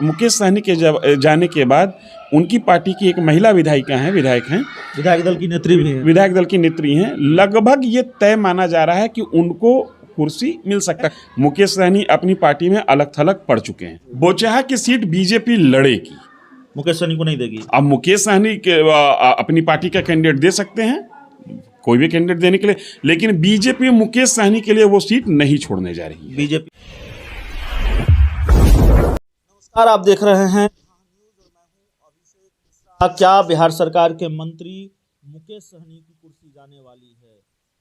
मुकेश सहनी के जाने के बाद उनकी पार्टी की एक महिला विधायक हैं, विधायक दल की नेत्री भी है। विधायक दल की नेत्री हैं। लगभग ये तय माना जा रहा है कि उनको कुर्सी मिल सकता है। मुकेश सहनी अपनी पार्टी में अलग थलग पड़ चुके हैं। बोचहा की सीट बीजेपी लड़ेगी, मुकेश सहनी को नहीं देगी। अब मुकेश सहनी अपनी पार्टी का कैंडिडेट दे सकते हैं, कोई भी कैंडिडेट देने के लिए, लेकिन बीजेपी मुकेश सहनी के लिए वो सीट नहीं छोड़ने जा रही है। बीजेपी। नमस्कार, आप देख रहे हैं क्या बिहार सरकार के मंत्री मुकेश सहनी की कुर्सी जाने वाली है।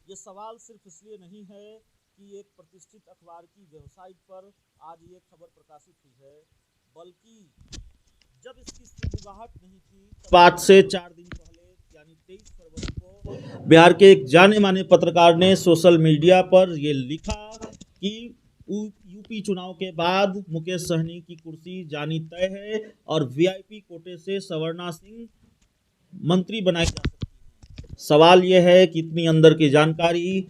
ये सवाल सिर्फ इसलिए नहीं है कि एक प्रतिष्ठित अखबार की वेबसाइट पर आज ये खबर प्रकाशित हुई है, बल्कि जब इसकी शुरुआत नहीं थी तब आज से 4 दिन पहले यानी 23 फरवरी को बिहार के एक जाने माने पत्रकार ने सोशल मीडिया पर ये लिखा कि यूपी चुनाव के बाद मुकेश सहनी की कुर्सी जानी तय है और वीआईपी कोटे से सवर्णा सिंह मंत्री बनाई जा सकती है। सवाल यह है कि इतनी अंदर की जानकारी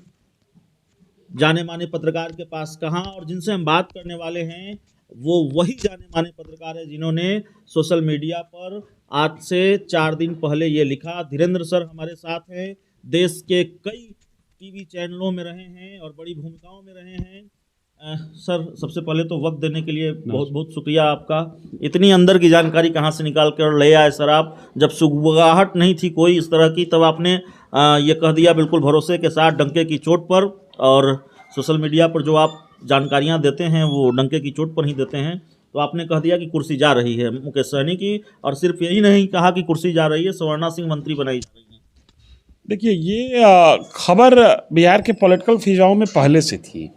जाने माने पत्रकार के पास कहाँ, और जिनसे हम बात करने वाले हैं वो वही जाने माने पत्रकार है जिन्होंने सोशल मीडिया पर आज से 4 दिन पहले ये लिखा। धीरेन्द्र सर हमारे साथ हैं, देश के कई टीवी चैनलों में रहे हैं और बड़ी भूमिकाओं में रहे हैं। सर, सबसे पहले तो वक्त देने के लिए बहुत बहुत शुक्रिया आपका। इतनी अंदर की जानकारी कहाँ से निकाल कर ले आए सर आप? जब सुगबुगाहट नहीं थी कोई इस तरह की, तब आपने ये कह दिया बिल्कुल भरोसे के साथ, डंके की चोट पर। और सोशल मीडिया पर जो आप जानकारियाँ देते हैं वो डंके की चोट पर ही देते हैं, तो आपने कह दिया कि कुर्सी जा रही है मुकेश सहनी की, और सिर्फ यही नहीं कहा कि कुर्सी जा रही है, सवर्णा सिंह मंत्री बनाई जा रही है। देखिए, ये खबर बिहार के पॉलिटिकल फिजाओं में पहले से थी।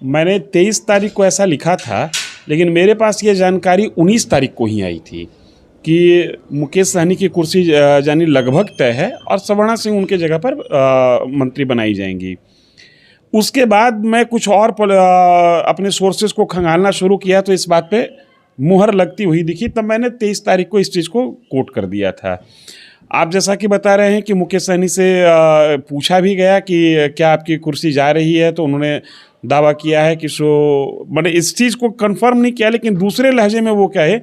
मैंने 23 तारीख को ऐसा लिखा था, लेकिन मेरे पास ये जानकारी 19 तारीख को ही आई थी कि मुकेश सहनी की कुर्सी जानी लगभग तय है और सवर्णा सिंह उनके जगह पर मंत्री बनाई जाएंगी। उसके बाद मैं कुछ और अपने सोर्सेज को खंगालना शुरू किया तो इस बात पे मुहर लगती हुई दिखी। तब मैंने 23 तारीख को इस चीज़ को कोट कर दिया था। आप जैसा कि बता रहे हैं कि मुकेश सहनी से पूछा भी गया कि क्या आपकी कुर्सी जा रही है, तो उन्होंने दावा किया है कि मैंने इस चीज़ को कंफर्म नहीं किया, लेकिन दूसरे लहजे में वो कहे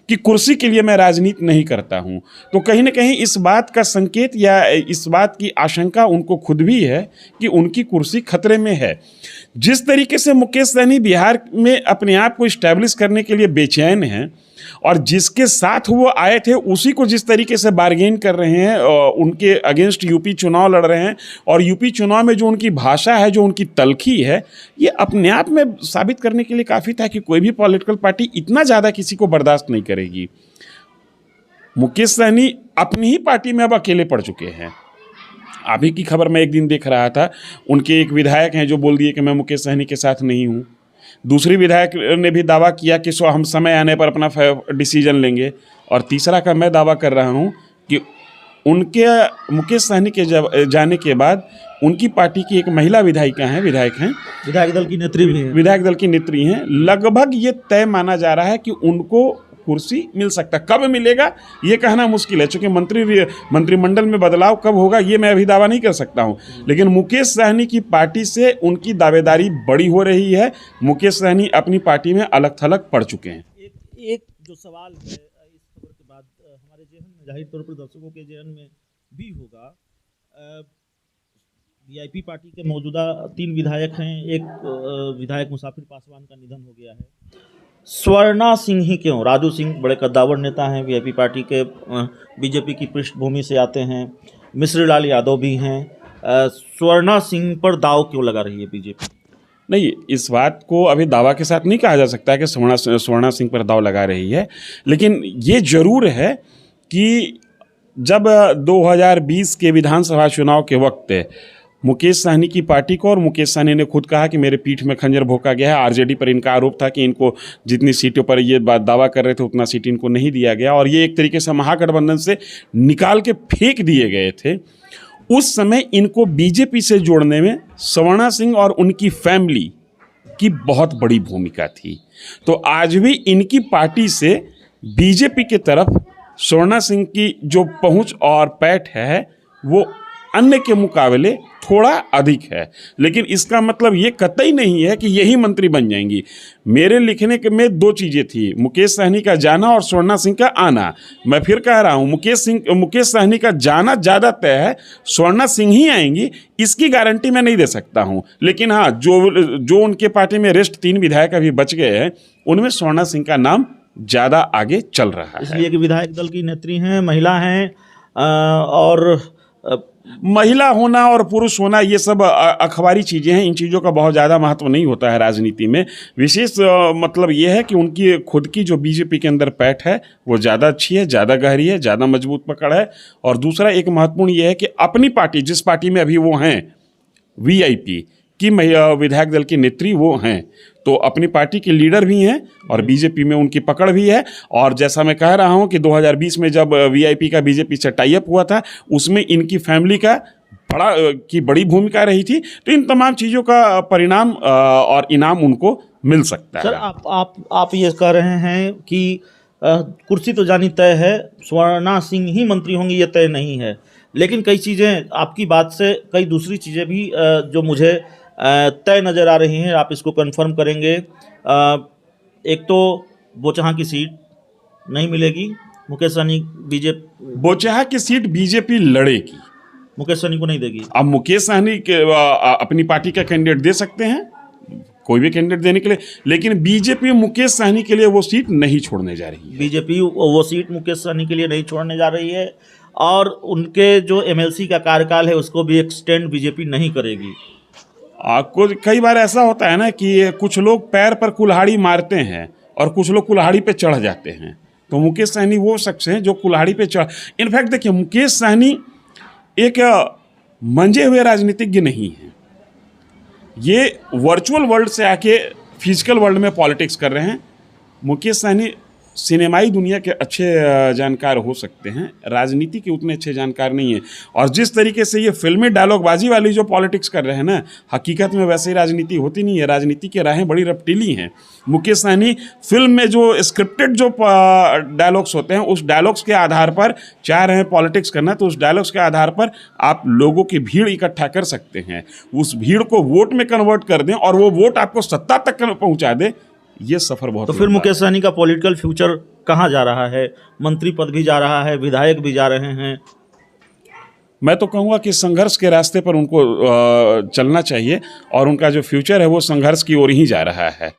कि कुर्सी के लिए मैं राजनीति नहीं करता हूं। तो कहीं ना कहीं इस बात का संकेत या इस बात की आशंका उनको खुद भी है कि उनकी कुर्सी खतरे में है। जिस तरीके से मुकेश सहनी बिहार में अपने आप को इस्टेब्लिश करने के लिए बेचैन हैं और जिसके साथ वो आए थे उसी को जिस तरीके से बार्गेन कर रहे हैं, उनके अगेंस्ट यूपी चुनाव लड़ रहे हैं, और यूपी चुनाव में जो उनकी भाषा है, जो उनकी तलखी है, ये अपने आप में साबित करने के लिए काफ़ी था कि कोई भी पॉलिटिकल पार्टी इतना ज़्यादा किसी को बर्दाश्त नहीं करेगी। मुकेश सहनी अपनी ही पार्टी में अब अकेले पड़ चुके हैं। अभी की खबर मैं एक दिन देख रहा था, उनके एक विधायक हैं जो बोल दिए कि मैं मुकेश सहनी के साथ नहीं हूँ। दूसरी विधायक ने भी दावा किया कि हम समय आने पर अपना डिसीजन लेंगे। और तीसरा का मैं दावा कर रहा हूं कि उनके मुकेश सहनी के जाने के बाद उनकी पार्टी की एक महिला विधायक हैं, विधायक दल की नेत्री भी है। विधायक दल की नेत्री हैं। लगभग ये तय माना जा रहा है कि उनको कुर्सी मिल सकता है। कब मिलेगा ये कहना मुश्किल है, क्योंकि मंत्रिमंडल में बदलाव कब होगा ये मैं अभी दावा नहीं कर सकता हूं। लेकिन मुकेश सहनी की पार्टी से उनकी दावेदारी बड़ी हो रही है। मुकेश सहनी अपनी पार्टी में अलग थलग पड़ चुके हैं। एक जो सवाल है इस खबर के बाद हमारे जेहन में, जाहिर तौर पर दर्शकों के जेहन में भी होगा, वीआईपी पार्टी के मौजूदा 3 विधायक हैं। एक विधायक मुसाफिर पासवान का निधन हो गया है। सवर्णा सिंह ही क्यों? राजू सिंह बड़े कद्दावर नेता हैं, वीआईपी पार्टी के बीजेपी की पृष्ठभूमि से आते हैं। मिश्री लाल यादव भी हैं। सवर्णा सिंह पर दाव क्यों लगा रही है बीजेपी? नहीं, इस बात को अभी दावा के साथ नहीं कहा जा सकता है कि सवर्णा सिंह पर दाव लगा रही है, लेकिन ये जरूर है कि जब 2020 के विधानसभा चुनाव के वक्त मुकेश सहनी की पार्टी को, और मुकेश सहनी ने खुद कहा कि मेरे पीठ में खंजर भोंका गया है, आरजेडी पर इनका आरोप था कि इनको जितनी सीटों पर ये बात दावा कर रहे थे उतना सीट इनको नहीं दिया गया, और ये एक तरीके से महागठबंधन से निकाल के फेंक दिए गए थे। उस समय इनको बीजेपी से जोड़ने में सवर्णा सिंह और उनकी फैमिली की बहुत बड़ी भूमिका थी। तो आज भी इनकी पार्टी से बीजेपी की तरफ सवर्णा सिंह की जो पहुंच और पैठ है वो अन्य के मुकाबले थोड़ा अधिक है। लेकिन इसका मतलब ये कतई नहीं है कि यही मंत्री बन जाएंगी। मेरे लिखने के में दो चीज़ें थी, मुकेश सहनी का जाना और स्वर्णा सिंह का आना। मैं फिर कह रहा हूँ, मुकेश सहनी का जाना ज़्यादा तय है, स्वर्णा सिंह ही आएंगी इसकी गारंटी मैं नहीं दे सकता हूँ। लेकिन हाँ, जो उनके पार्टी में रेस्ट 3 विधायक अभी बच गए हैं, उनमें स्वर्णा सिंह का नाम ज़्यादा आगे चल रहा है। इसलिए कि विधायक दल की नेत्री हैं, महिला हैं, और महिला होना और पुरुष होना ये सब अखबारी चीज़ें हैं। इन चीज़ों का बहुत ज़्यादा महत्व नहीं होता है राजनीति में। विशेष मतलब ये है कि उनकी खुद की जो बीजेपी के अंदर पैठ है वो ज़्यादा अच्छी है, ज़्यादा गहरी है, ज़्यादा मजबूत पकड़ है। और दूसरा एक महत्वपूर्ण ये है कि अपनी पार्टी, जिस पार्टी में अभी वो हैं, वीआईपी की विधायक दल की नेत्री वो हैं, तो अपनी पार्टी के लीडर भी हैं और बीजेपी में उनकी पकड़ भी है। और जैसा मैं कह रहा हूं कि 2020 में जब वीआईपी का बीजेपी से टाई अप हुआ था, उसमें इनकी फैमिली का बड़ी भूमिका रही थी। तो इन तमाम चीज़ों का परिणाम और इनाम उनको मिल सकता है। सर, आप ये कह रहे हैं कि कुर्सी तो जानी तय है, स्वर्णा सिंह ही मंत्री होंगी, ये तय नहीं है। लेकिन कई चीज़ें आपकी बात से, कई दूसरी चीज़ें भी जो मुझे तय नज़र आ रही हैं, आप इसको कंफर्म करेंगे। एक तो बोचहा की सीट नहीं मिलेगी, मुकेश सहनी बीजेपी, बोचहा की सीट बीजेपी लड़ेगी, मुकेश सहनी को नहीं देगी। अब मुकेश सहनी अपनी पार्टी का कैंडिडेट दे सकते हैं, कोई भी कैंडिडेट देने के लिए, लेकिन बीजेपी मुकेश सहनी के लिए वो सीट नहीं छोड़ने जा रही है। बीजेपी वो सीट मुकेश सहनी के लिए नहीं छोड़ने जा रही है, और उनके जो एमएलसी का कार्यकाल है उसको भी एक्सटेंड बीजेपी नहीं करेगी। कई बार ऐसा होता है ना कि कुछ लोग पैर पर कुल्हाड़ी मारते हैं और कुछ लोग कुल्हाड़ी पे चढ़ जाते हैं। तो मुकेश सहनी वो शख्स हैं जो कुल्हाड़ी पे चढ़, इनफैक्ट देखिए, मुकेश सहनी एक मंजे हुए राजनीतिज्ञ नहीं है। ये वर्चुअल वर्ल्ड से आके फिजिकल वर्ल्ड में पॉलिटिक्स कर रहे हैं। मुकेश सहनी सिनेमाई दुनिया के अच्छे जानकार हो सकते हैं, राजनीति के उतने अच्छे जानकार नहीं है। और जिस तरीके से ये फिल्मी डायलॉगबाजी वाली जो पॉलिटिक्स कर रहे हैं ना, हकीकत में वैसे ही राजनीति होती नहीं है। राजनीति की राहें बड़ी रफ्तीली हैं। मुकेश सहनी फिल्म में जो स्क्रिप्टेड जो डायलॉग्स होते हैं, उस डायलॉग्स के आधार पर चाह रहे हैं पॉलिटिक्स करना, तो उस डायलॉग्स के आधार पर आप लोगों की भीड़ इकट्ठा कर सकते हैं, उस भीड़ को वोट में कन्वर्ट कर दें और वो वोट आपको सत्ता तक पहुँचा दे। ये सफर बहुत। तो फिर मुकेश सहनी का पॉलिटिकल फ्यूचर कहाँ जा रहा है? मंत्री पद भी जा रहा है, विधायक भी जा रहे हैं। मैं तो कहूँगा कि संघर्ष के रास्ते पर उनको चलना चाहिए और उनका जो फ्यूचर है वो संघर्ष की ओर ही जा रहा है।